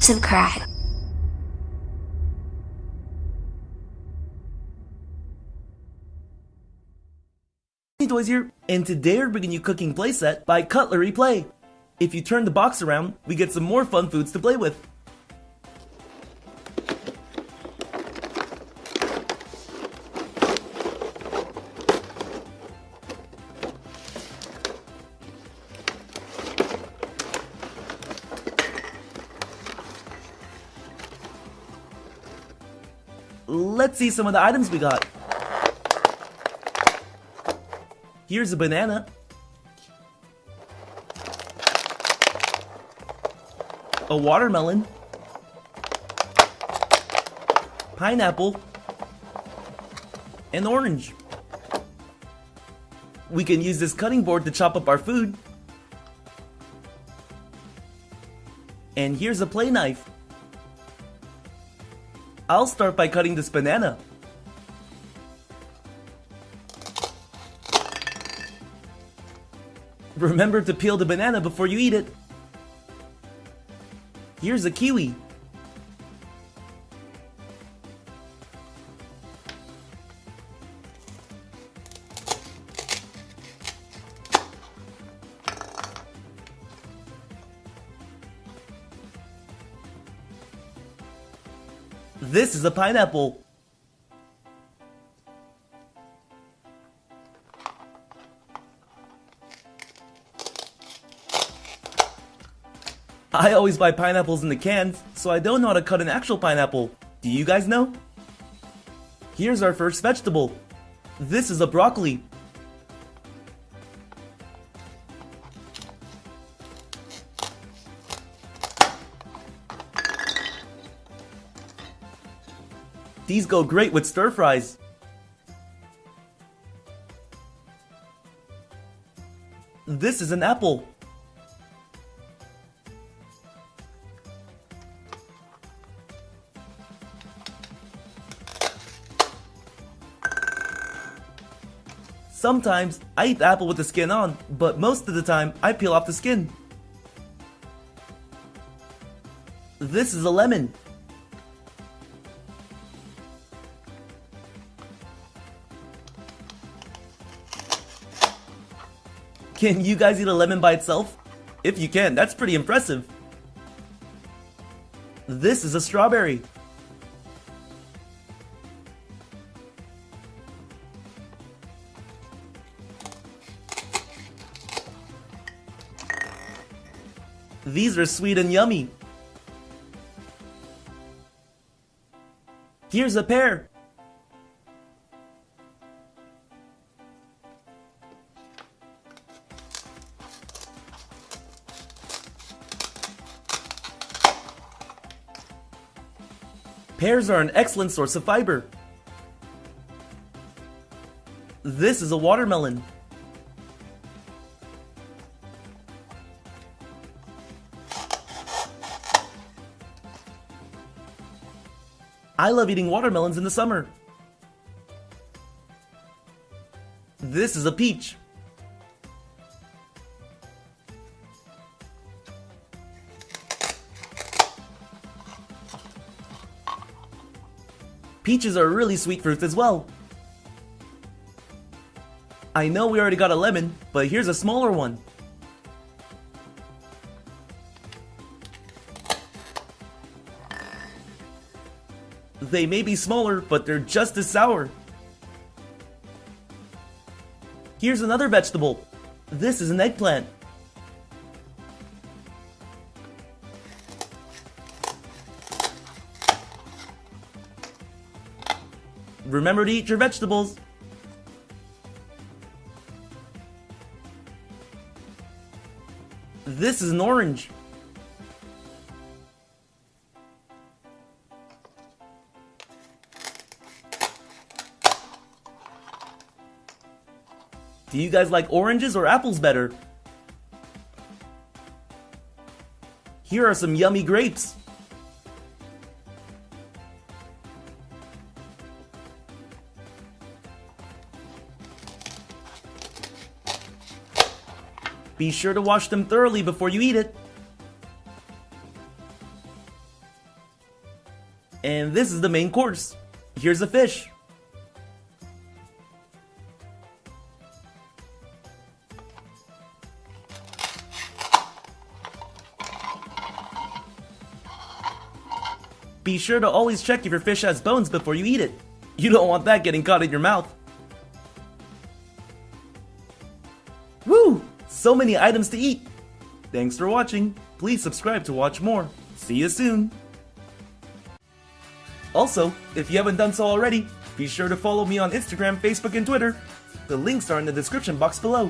subscribe. Toys here, and today we're bringing you Cooking Playset by Cutlery Play. If you turn the box around, we get some more fun foods to play with. Let's see some of the items we got. Here's a banana, a watermelon, pineapple, and orange. We can use this cutting board to chop up our food. And here's a play knife. I'll start by cutting this banana. Remember to peel the banana before you eat it. Here's a kiwi. This is a pineapple. I always buy pineapples in the cans, so I don't know how to cut an actual pineapple. Do you guys know? Here's our first vegetable. This is a broccoli. These go great with stir fries. This is an apple. Sometimes I eat the apple with the skin on, but most of the time I peel off the skin. This is a lemon. Can you guys eat a lemon by itself? If you can, that's pretty impressive. This is a strawberry. These are sweet and yummy. Here's a pear. Pears are an excellent source of fiber. This is a watermelon. I love eating watermelons in the summer. This is a peach. Peaches are really sweet fruits as well. I know we already got a lemon, but here's a smaller one. They may be smaller, but they're just as sour. Here's another vegetable. This is an eggplant. Remember to eat your vegetables. This is an orange. Do you guys like oranges or apples better? Here are some yummy grapes. Be sure to wash them thoroughly before you eat it. And this is the main course. Here's a fish. Be sure to always check if your fish has bones before you eat it. You don't want that getting caught in your mouth. Woo! So many items to eat! Thanks for watching. Please subscribe to watch more. See you soon! Also, if you haven't done so already, be sure to follow me on Instagram, Facebook, and Twitter. The links are in the description box below.